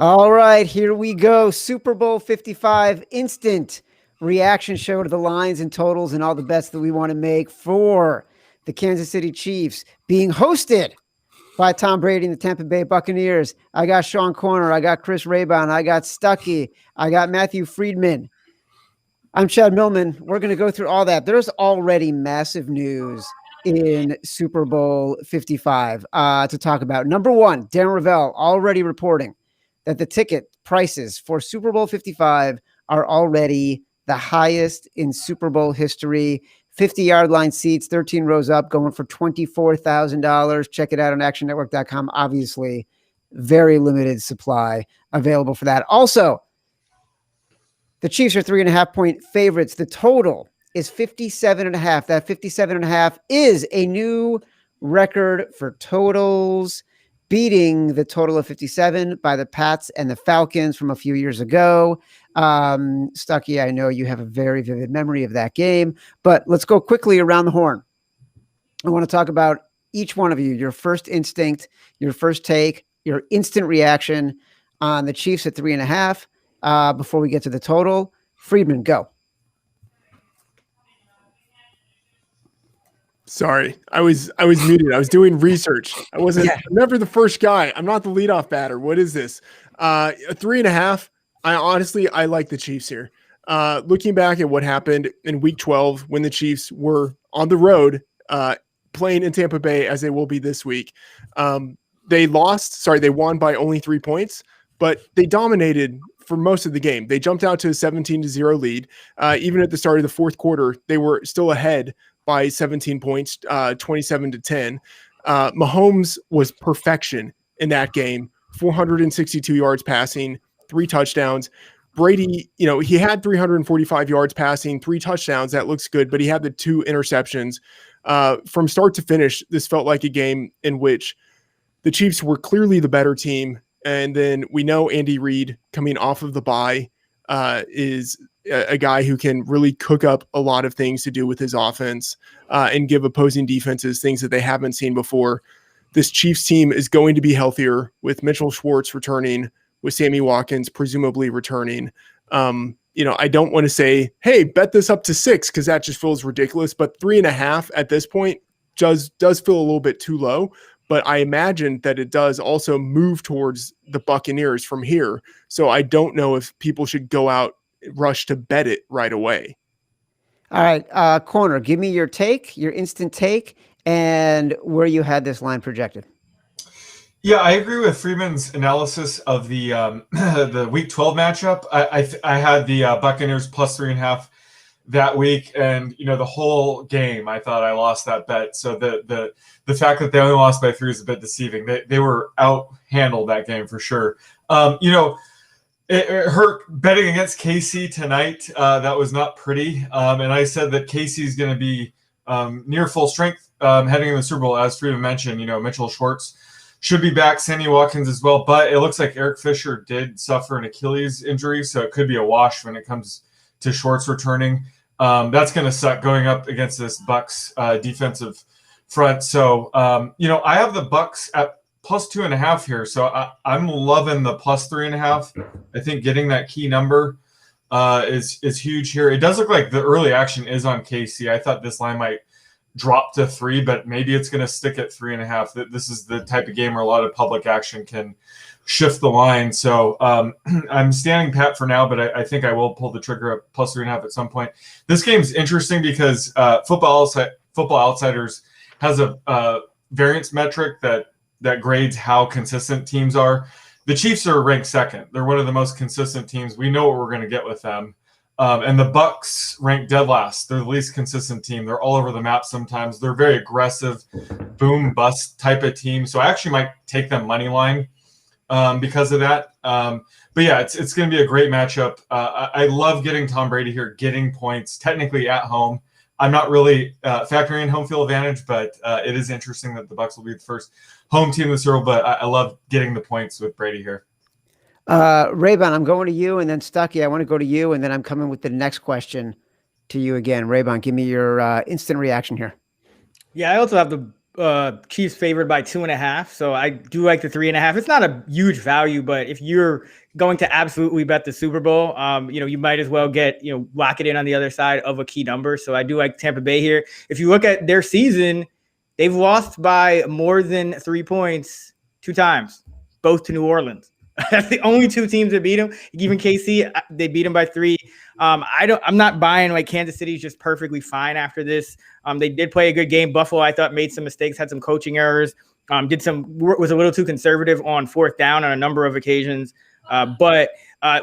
All right, here we go. Super Bowl 55 instant reaction show to the lines and totals and all the bets that we want to make for the Kansas City Chiefs, being hosted by Tom Brady and the Tampa Bay Buccaneers. I got Sean Corner. I got Chris Raybon. I got Stuckey. I got Matthew Friedman. I'm Chad Millman. We're going to go through all that. There's already massive news in Super Bowl 55 to talk about. Number one, Darren Ravel already reporting that the ticket prices for Super Bowl 55 are already the highest in Super Bowl history. 50-yard line seats, 13 rows up, going for $24,000. Check it out on actionnetwork.com. Obviously, very limited supply available for that. Also, the Chiefs are 3.5-point favorites. The total is 57.5. That 57.5 is a new record for totals, beating the total of 57 by the Pats and the Falcons from a few years ago. Stuckey, I know you have a very vivid memory of that game, but let's go quickly around the horn. I want to talk about each one of you, your first instinct, your first take, your instant reaction on the Chiefs at 3.5 before we get to the total. Friedman, go. Sorry, I was muted. I was doing research. I wasn't I'm never the first guy. I'm not the leadoff batter. What is this? 3.5. I like the Chiefs here. Looking back at what happened in Week 12 when the Chiefs were on the road, playing in Tampa Bay as they will be this week, they won by only 3 points, but they dominated for most of the game. They jumped out to a 17-0 lead. Even at the start of the fourth quarter, they were still ahead by 17 points, 27-10. Mahomes was perfection in that game. 462 yards passing, 3 touchdowns. Brady, he had 345 yards passing, 3 touchdowns. That looks good, but he had the 2 interceptions. From start to finish, this felt like a game in which the Chiefs were clearly the better team. And then we know Andy Reid, coming off of the bye, is a guy who can really cook up a lot of things to do with his offense and give opposing defenses things that they haven't seen before. This Chiefs team is going to be healthier with Mitchell Schwartz returning, with Sammy Watkins presumably returning. I don't want to say, hey, bet this up to 6 because that just feels ridiculous. But 3.5 at this point does feel a little bit too low. But I imagine that it does also move towards the Buccaneers from here. So I don't know if people should go out, rush to bet it right away. All right, Corner, give me your take, your instant take, and where you had this line projected. Yeah, I agree with Freeman's analysis of the the Week 12 matchup. I had the Buccaneers plus 3.5 that week, and the whole game I thought I lost that bet. So the fact that they only lost by 3 is a bit deceiving. They were out handled that game for sure. It hurt betting against KC tonight. That was not pretty. And I said that KC is going to be near full strength heading into the Super Bowl. As Freeman mentioned, Mitchell Schwartz should be back, Sammy Watkins as well. But it looks like Eric Fisher did suffer an Achilles injury, so it could be a wash when it comes to Schwartz returning. That's going to suck going up against this Bucs defensive front. So, I have the Bucs at plus 2.5 here. So I'm loving the plus 3.5. I think getting that key number is huge here. It does look like the early action is on KC. I thought this line might drop to 3, but maybe it's going to stick at 3.5. This is the type of game where a lot of public action can shift the line. So I'm standing pat for now, but I think I will pull the trigger at plus 3.5 at some point. This game's interesting because Football Outsiders has a variance metric that grades how consistent teams are. The Chiefs are ranked second. They're one of the most consistent teams. We know what we're going to get with them. And the Bucs rank dead last. They're the least consistent team. They're all over the map sometimes. They're very aggressive, boom, bust type of team. So I actually might take them money line because of that. But yeah, it's going to be a great matchup. I love getting Tom Brady here, getting points, technically at home. I'm not really factoring in home field advantage, but it is interesting that the Bucs will be the first home team in the Super Bowl. But I love getting the points with Brady here. Raybon, I'm going to you, and then Stuckey, I want to go to you, and then I'm coming with the next question to you again. Raybon, give me your instant reaction here. Yeah, I also have the Chiefs favored by 2.5. So I do like the 3.5. It's not a huge value, but if you're going to absolutely bet the Super Bowl, you might as well lock it in on the other side of a key number. So I do like Tampa Bay here. If you look at their season, they've lost by more than 3 points 2 times, both to New Orleans. That's the only 2 teams that beat them. Even KC, they beat them by 3. I'm not buying like Kansas City's just perfectly fine after this. They did play a good game. Buffalo, I thought, made some mistakes, had some coaching errors, was a little too conservative on 4th down on a number of occasions. But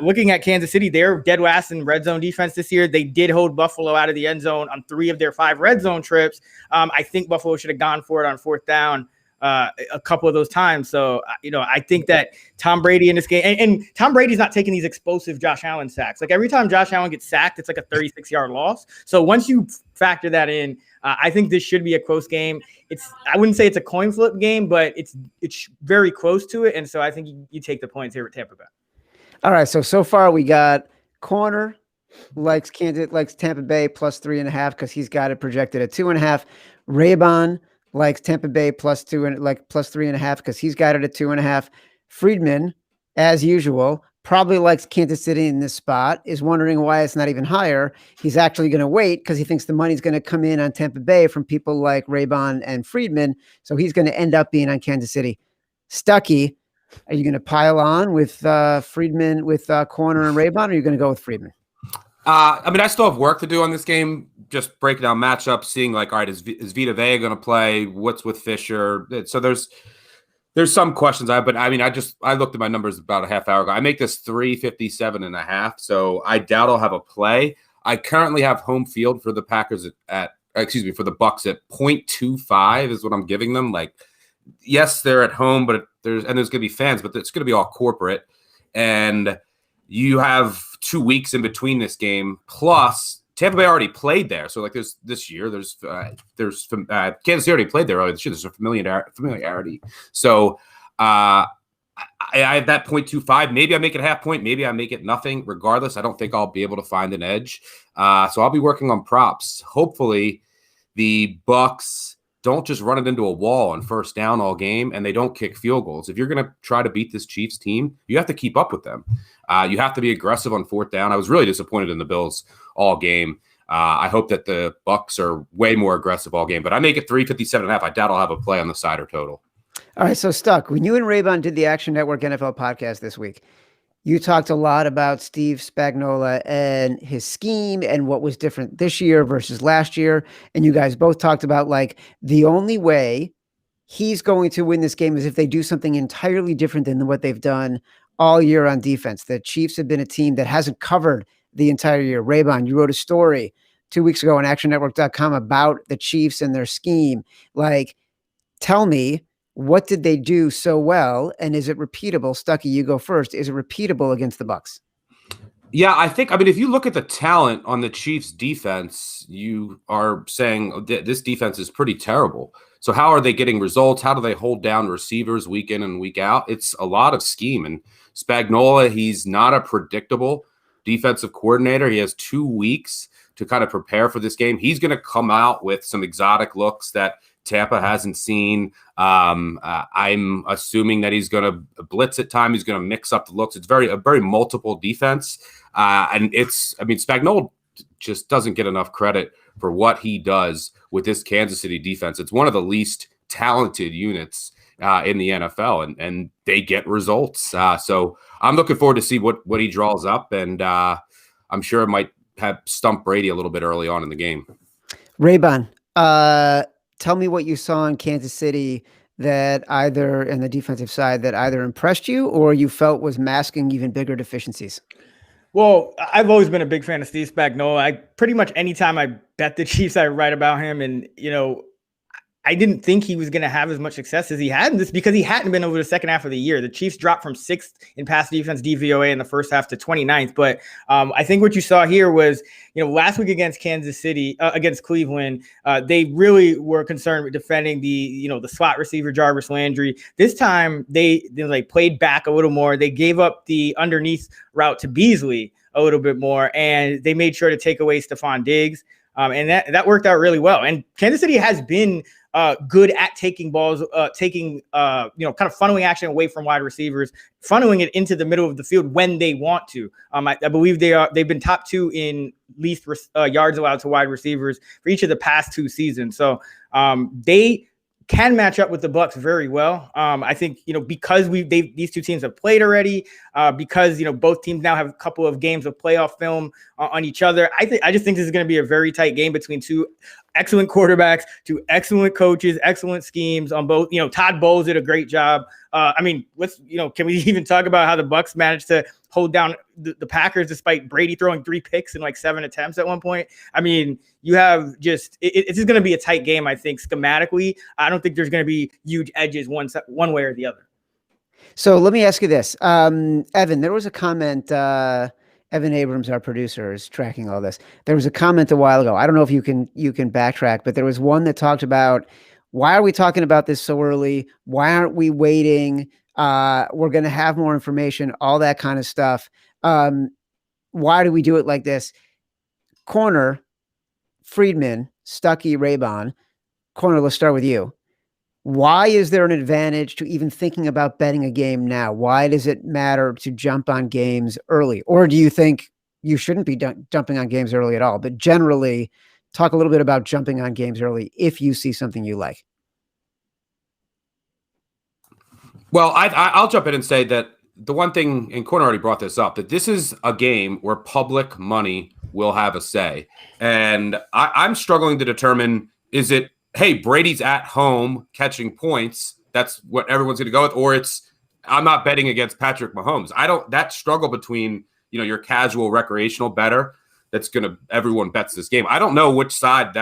looking at Kansas City, they're dead last in red zone defense this year. They did hold Buffalo out of the end zone on 3 of their 5 red zone trips. I think Buffalo should have gone for it on 4th down a couple of those times. So, I think that Tom Brady in this game, and Tom Brady's not taking these explosive Josh Allen sacks. Like every time Josh Allen gets sacked, it's like a 36-yard loss. So once you factor that in, I think this should be a close game. I wouldn't say it's a coin flip game, but it's very close to it. And so I think you take the points here at Tampa Bay. All right. So far we got corner likes Tampa Bay plus 3.5 because he's got it projected at 2.5. Raybon likes Tampa Bay plus 3.5 because he's got it at 2.5. Friedman, as usual, probably likes Kansas City in this spot, is wondering why it's not even higher. He's actually going to wait because he thinks the money's going to come in on Tampa Bay from people like Raybon and Friedman. So he's going to end up being on Kansas City. Stuckey, are you going to pile on with Friedman with corner and Raybon, or are you going to go with Friedman? I still have work to do on this game, just breaking down matchups, seeing like, all right, is Vita Vea going to play? What's with Fisher? So there's some questions I looked at my numbers about a half hour ago. I make this 357.5. So I doubt I'll have a play. I currently have home field for the Packers for the Bucs at 0.25 is what I'm giving them. Like, yes, they're at home, but there's going to be fans, but it's going to be all corporate. And you have 2 weeks in between this game. Plus, Tampa Bay already played there. So, like, there's Kansas City already played there earlier this year. There's a familiarity. So, I have that 0.25. Maybe I make it half point. Maybe I make it nothing. Regardless, I don't think I'll be able to find an edge. So I'll be working on props. Hopefully, the Bucs don't just run it into a wall on 1st down all game, and they don't kick field goals. If you're going to try to beat this Chiefs team, you have to keep up with them. You have to be aggressive on 4th down. I was really disappointed in the Bills all game. I hope that the Bucs are way more aggressive all game, but I make it 357.5. I doubt I'll have a play on the side or total. All right, so Stuck, when you and Raybon did the Action Network NFL podcast this week, you talked a lot about Steve Spagnuolo and his scheme and what was different this year versus last year. And you guys both talked about like the only way he's going to win this game is if they do something entirely different than what they've done all year on defense. The Chiefs have been a team that hasn't covered the entire year. Raybon, you wrote a story 2 weeks ago on actionnetwork.com about the Chiefs and their scheme. Like, tell me, what did they do so well? And is it repeatable? Stuckey, you go first. Is it repeatable against the Bucs? Yeah, I think, if you look at the talent on the Chiefs defense, you are saying this defense is pretty terrible. So how are they getting results? How do they hold down receivers week in and week out? It's a lot of scheme. And Spagnuolo, he's not a predictable defensive coordinator. He has 2 weeks to kind of prepare for this game. He's going to come out with some exotic looks that Tampa hasn't seen. I'm assuming that he's going to blitz at time. He's going to mix up the looks. It's a very multiple defense. And Spagnuolo just doesn't get enough credit for what he does with this Kansas City defense. It's one of the least talented units in the NFL, and they get results. So I'm looking forward to see what he draws up, and I'm sure it might have stumped Brady a little bit early on in the game. Raybon, tell me what you saw in Kansas City that either in the defensive side that either impressed you or you felt was masking even bigger deficiencies. Well, I've always been a big fan of Steve Spagnuolo. I pretty much anytime I bet the Chiefs, I write about him. And, I didn't think he was going to have as much success as he had in this because he hadn't been over the second half of the year. The Chiefs dropped from 6th in pass defense DVOA in the first half to 29th. But I think what you saw here was, last week against Kansas City, against Cleveland, they really were concerned with defending the slot receiver Jarvis Landry. This time they played back a little more. They gave up the underneath route to Beasley a little bit more, and they made sure to take away Stephon Diggs. And that worked out really well. And Kansas City has been good at taking balls, kind of funneling action away from wide receivers, funneling it into the middle of the field when they want to. I believe they've been top 2 in least yards allowed to wide receivers for each of the past 2 seasons. So they can match up with the Bucs very well. I think, because these two teams have played already, because, both teams now have a couple of games of playoff film on each other. I just think this is going to be a very tight game between two excellent quarterbacks, two excellent coaches, excellent schemes on both. Todd Bowles did a great job. Can we even talk about how the Bucs managed to hold down the Packers despite Brady throwing 3 picks in like 7 attempts at one point? I mean, you have just it's just going to be a tight game. I think schematically, I don't think there's going to be huge edges one way or the other. So let me ask you this, Evan. There was a comment. Evan Abrams, our producer, is tracking all this. There was a comment a while ago. I don't know if you can backtrack, but there was one that talked about, why are we talking about this so early? Why aren't we waiting? We're going to have more information, all that kind of stuff. Why do we do it like this? Corner, Friedman, Stuckey, Raybon. Corner, let's start with you. Why is there an advantage to even thinking about betting a game now? Why does it matter to jump on games early? Or do you think you shouldn't be jumping on games early at all? But generally, talk a little bit about jumping on games early if you see something you like. Well, I'll jump in and say that the one thing, and Corner already brought this up, that this is a game where public money will have a say. And I'm struggling to determine, is it, hey, Brady's at home catching points, that's what everyone's going to go with, or it's, I'm not betting against Patrick Mahomes. That struggle between, your casual recreational bettor everyone bets this game. I don't know which side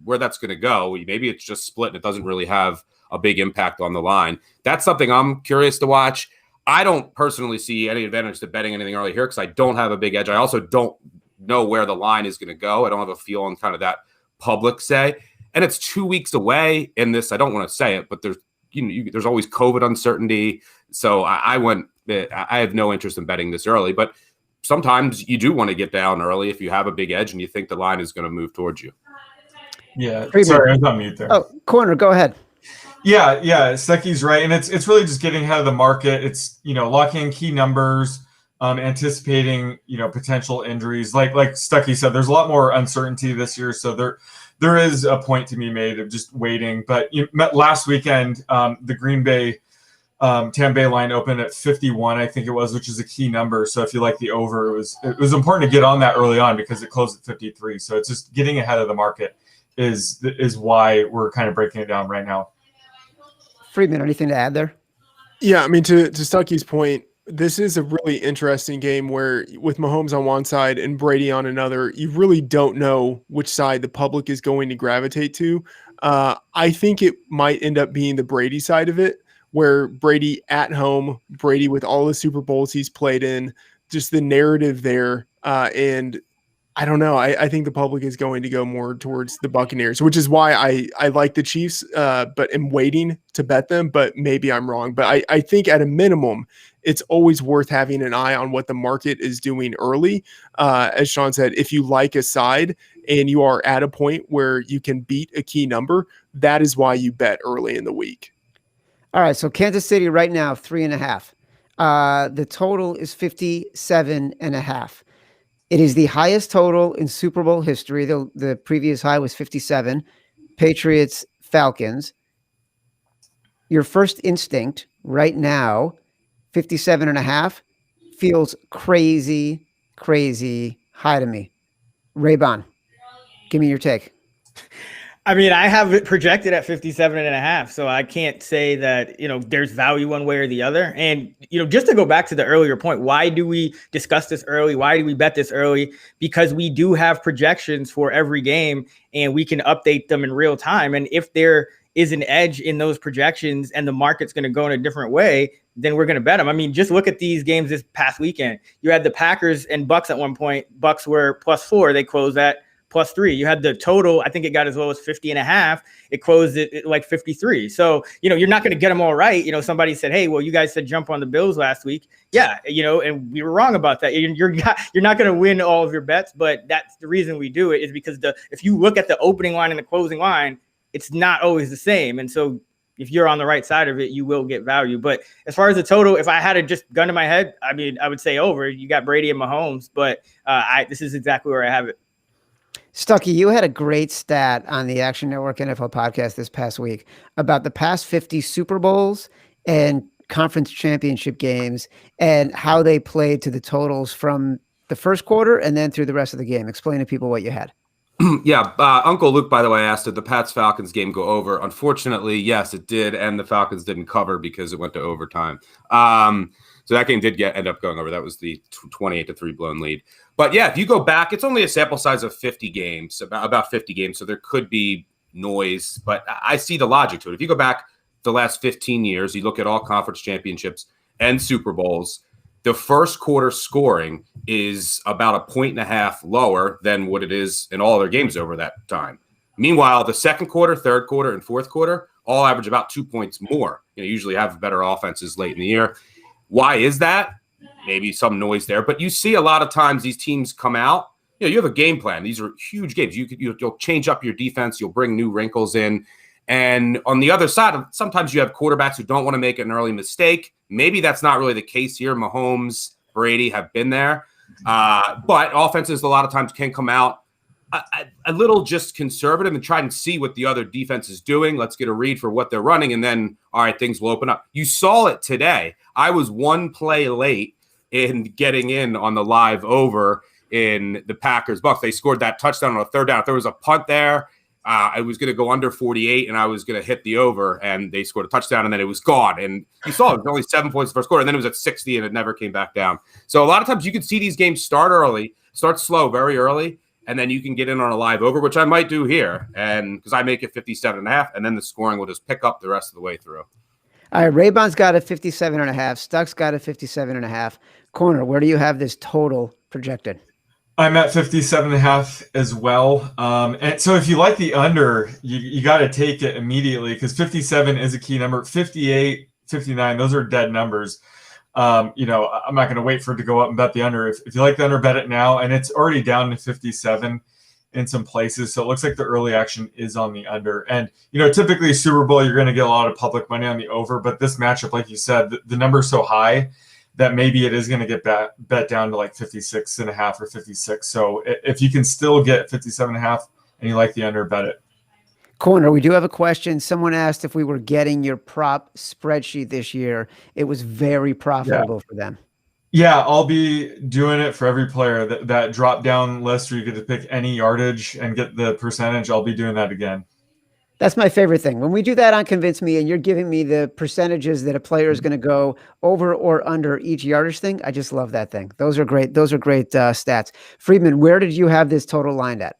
where that's going to go. Maybe it's just split and it doesn't really have a big impact on the line. That's something I'm curious to watch. I don't personally see any advantage to betting anything early here because I don't have a big edge. I also don't know where the line is going to go. I don't have a feel on kind of that public say. And it's 2 weeks away in this. I don't want to say it, but there's always COVID uncertainty. So I have no interest in betting this early, but sometimes you do want to get down early if you have a big edge and you think the line is going to move towards you. Yeah. Sorry, I was on mute there. Oh, Corner, go ahead. Yeah. Stuckey's right. And it's really just getting ahead of the market. It's, locking in key numbers, anticipating, potential injuries. Like Stuckey said, there's a lot more uncertainty this year. So there is a point to be made of just waiting. But last weekend, the Green Bay Tampa Bay line opened at 51, I think it was, which is a key number. So if you like the over, it was important to get on that early on because it closed at 53. So it's just getting ahead of the market is why we're kind of breaking it down right now. Friedman, anything to add there? Yeah, I mean, to Stuckey's point, this is a really interesting game where with Mahomes on one side and Brady on another, you really don't know which side the public is going to gravitate to. I think it might end up being the Brady side of it, where Brady at home, Brady with all the Super Bowls he's played in, just the narrative there. And I don't know. I think the public is going to go more towards the Buccaneers, which is why I like the Chiefs, but am waiting to bet them. But maybe I'm wrong. But I think at a minimum, it's always worth having an eye on what the market is doing early. As Sean said, if you like a side and you are at a point where you can beat a key number, that is why you bet early in the week. All right. So Kansas City right now, 3.5. The total is 57.5. It is the highest total in Super Bowl history. The previous high was 57. Patriots, Falcons. Your first instinct right now, 57.5, feels crazy, crazy high to me. Raybon, give me your take. I mean, I have it projected at 57.5, so I can't say that, there's value one way or the other. And, just to go back to the earlier point, why do we discuss this early? Why do we bet this early? Because we do have projections for every game and we can update them in real time. And if there is an edge in those projections and the market's going to go in a different way, then we're going to bet them. I mean, just look at these games this past weekend. You had the Packers and Bucs at one point. Bucs were +4. They closed at +3. You had the total, I think it got as low as 50.5. It closed at like 53. So, you're not going to get them all right. Somebody said, hey, well, you guys said jump on the Bills last week. Yeah. And we were wrong about that. You're not going to win all of your bets, but that's the reason we do it is because if you look at the opening line and the closing line, it's not always the same. And so if you're on the right side of it, you will get value. But as far as the total, if I had a just gun to my head, I mean, I would say over. You got Brady and Mahomes, but this is exactly where I have it. Stucky, you had a great stat on the Action Network NFL podcast this past week about the past 50 Super Bowls and conference championship games and how they played to the totals from the first quarter and then through the rest of the game. Explain to people what you had. Yeah, Uncle Luke, by the way, asked, did the Pats-Falcons game go over? Unfortunately, yes, it did, and the Falcons didn't cover because it went to overtime. So that game did end up going over. That was the 28-3 blown lead. But yeah, if you go back, it's only a sample size of 50 games, about 50 games, so there could be noise, but I see the logic to it. If you go back the last 15 years, you look at all conference championships and Super Bowls, the first quarter scoring is about 1.5 lower than what it is in all their games over that time. Meanwhile, the second quarter, third quarter, and fourth quarter all average about 2 points more. Usually have better offenses late in the year. Why is that? Maybe some noise there, but you see a lot of times these teams come out. You have a game plan. These are huge games. You'll change up your defense. You'll bring new wrinkles in. And on the other side, sometimes you have quarterbacks who don't want to make an early mistake. Maybe that's not really the case here. Mahomes, Brady have been there. But offenses a lot of times can come out a little just conservative and try and see what the other defense is doing. Let's get a read for what they're running. And then, all right, things will open up. You saw it today. I was one play late in getting in on the live over in the Packers-Bucs. They scored that touchdown on a third down. If there was a punt there, I was going to go under 48 and I was going to hit the over, and they scored a touchdown and then it was gone. And you saw it was only 7 points the first quarter, and then it was at 60 and it never came back down. So a lot of times you can see these games start slow very early, and then you can get in on a live over, which I might do here. And because I make it 57.5, and then the scoring will just pick up the rest of the way through. All right. Raybon's got a 57.5. Stuck's got a 57.5. Corner, where do you have this total projected? I'm at 57.5 as well. And so if you like the under, you got to take it immediately because 57 is a key number. 58, 59, those are dead numbers. I'm not going to wait for it to go up and bet the under. If you like the under, bet it now. And it's already down to 57 in some places. So it looks like the early action is on the under. And, typically Super Bowl, you're going to get a lot of public money on the over. But this matchup, like you said, the number's so high that maybe it is going to get bet down to like 56.5 or 56. So if you can still get 57.5 and you like the under, bet it. Corner, we do have a question. Someone asked if we were getting your prop spreadsheet this year. It was very profitable for them. Yeah, I'll be doing it for every player. That drop down list where you get to pick any yardage and get the percentage, I'll be doing that again. That's my favorite thing. When we do that on Convince Me and you're giving me the percentages that a player is going to go over or under each yardage thing, I just love that thing. Those are great. Those are great stats. Friedman, where did you have this total lined at?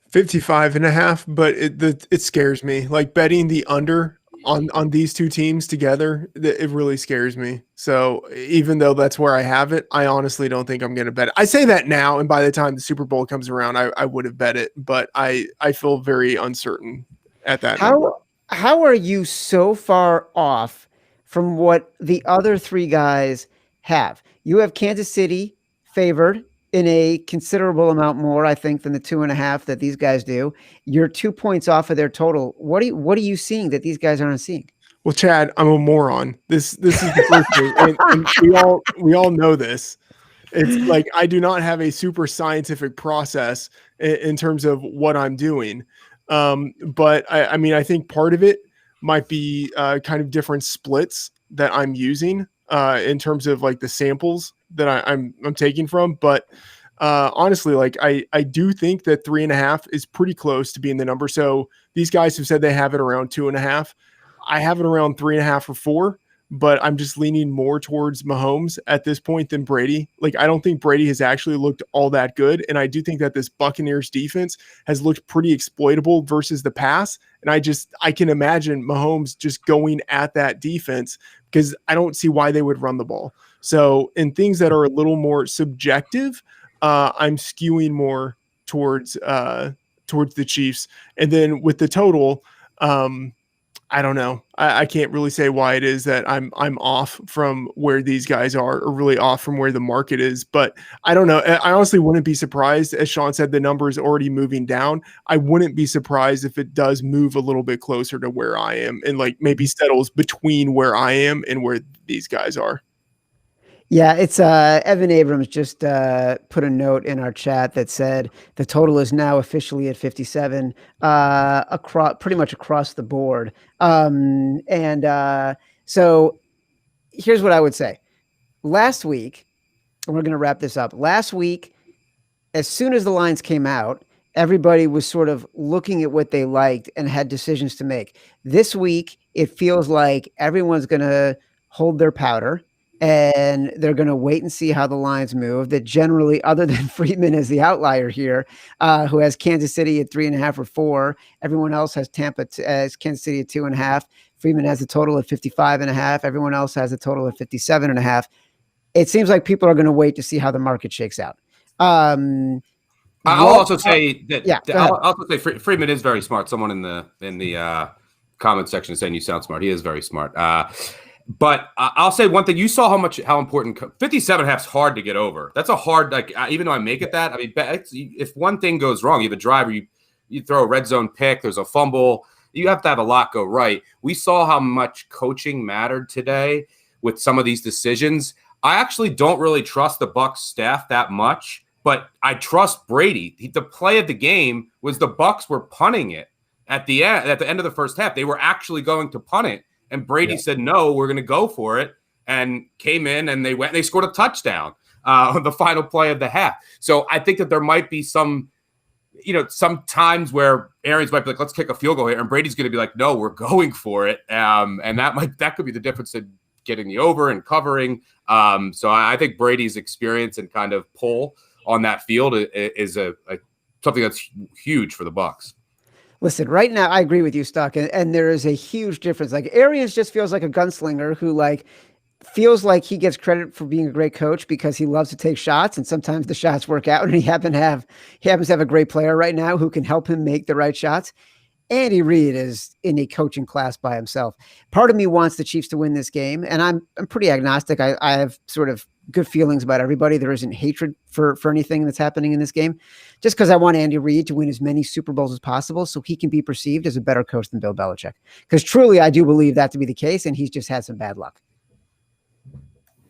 55.5, but it scares me. Like betting the under on these two teams together, it really scares me. So even though that's where I have it, I honestly don't think I'm going to bet it. I say that now, and by the time the Super Bowl comes around, I would have bet it, but I feel very uncertain at that. How are you so far off from what the other three guys have? You have Kansas City favored in a considerable amount more, I think, than the 2.5 that these guys do. You're 2 points off of their total. What are you seeing that these guys aren't seeing? Well, Chad, I'm a moron. This is the first thing, and we all know this. It's like I do not have a super scientific process in terms of what I'm doing. But I think part of it might be kind of different splits that I'm using in terms of like the samples that I'm taking from. But honestly, like I do think that 3.5 is pretty close to being the number. So these guys have said they have it around 2.5. I have it around 3.5 or 4. But I'm just leaning more towards Mahomes at this point than Brady. Like, I don't think Brady has actually looked all that good. And I do think that this Buccaneers defense has looked pretty exploitable versus the pass. And I can imagine Mahomes just going at that defense because I don't see why they would run the ball. So in things that are a little more subjective, I'm skewing more towards the Chiefs. And then with the total, I don't know. I can't really say why it is that I'm off from where these guys are, or really off from where the market is. But I don't know. I honestly wouldn't be surprised. As Sean said, the number is already moving down. I wouldn't be surprised if it does move a little bit closer to where I am, and like maybe settles between where I am and where these guys are. Yeah, it's Evan Abrams just put a note in our chat that said the total is now officially at 57 across pretty much across the board. So here's what I would say. Last week, and we're going to wrap this up. Last week, as soon as the lines came out, everybody was sort of looking at what they liked and had decisions to make. This week, it feels like everyone's going to hold their powder and they're going to wait and see how the lines move. That generally, other than Friedman as the outlier here, who has Kansas City at 3.5 or 4, everyone else has Tampa as Kansas City at 2.5. Friedman has a total of 55.5. Everyone else has a total of 57.5. It seems like people are going to wait to see how the market shakes out. I'll also say that. Yeah, I'll also say Friedman is very smart. Someone in the comment section is saying you sound smart. He is very smart. But I'll say one thing. You saw how important 57.5 is hard to get over. That's a hard, even though I make it that. I mean, if one thing goes wrong, you have a driver, you throw a red zone pick, there's a fumble, you have to have a lot go right. We saw how much coaching mattered today with some of these decisions. I actually don't really trust the Bucs staff that much, but I trust Brady. The play of the game was the Bucs were punting it at the end of the first half. They were actually going to punt it. And Brady said, no, we're going to go for it, and came in and they scored a touchdown on the final play of the half. So I think that there might be some times where Arians might be like, let's kick a field goal here. And Brady's going to be like, no, we're going for it. And that could be the difference in getting the over and covering. So I think Brady's experience and kind of pull on that field is something that's huge for the Bucs. Listen, right now, I agree with you, Stuck, and there is a huge difference. Like Arians just feels like a gunslinger who feels like he gets credit for being a great coach because he loves to take shots, and sometimes the shots work out, and he happens to have a great player right now who can help him make the right shots. Andy Reid is in a coaching class by himself. Part of me wants the Chiefs to win this game, and I'm pretty agnostic. I have sort of good feelings about everybody. There isn't hatred for anything that's happening in this game, just because I want Andy Reid to win as many Super Bowls as possible so he can be perceived as a better coach than Bill Belichick. Because truly, I do believe that to be the case, and he's just had some bad luck.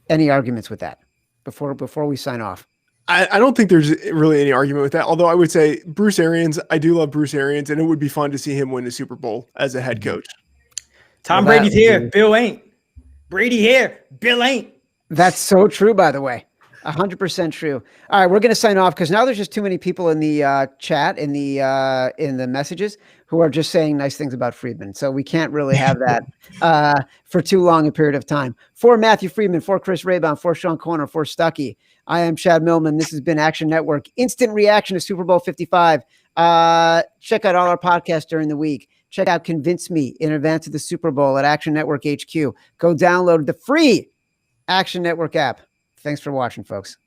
Any arguments with that before we sign off? I don't think there's really any argument with that. Although I would say Bruce Arians, I do love Bruce Arians, and it would be fun to see him win the Super Bowl as a head coach. Tom Brady's here. Bill ain't. Brady here. Bill ain't. That's so true, by the way. 100% true. All right, we're going to sign off because now there's just too many people in the chat, in the messages, who are just saying nice things about Friedman. So we can't really have that for too long a period of time. For Matthew Friedman, for Chris Raybound, for Sean Corner, for Stuckey, I am Chad Millman. This has been Action Network. Instant reaction to Super Bowl 55. Check out all our podcasts during the week. Check out Convince Me in advance of the Super Bowl at Action Network HQ. Go download the free Action Network app. Thanks for watching, folks.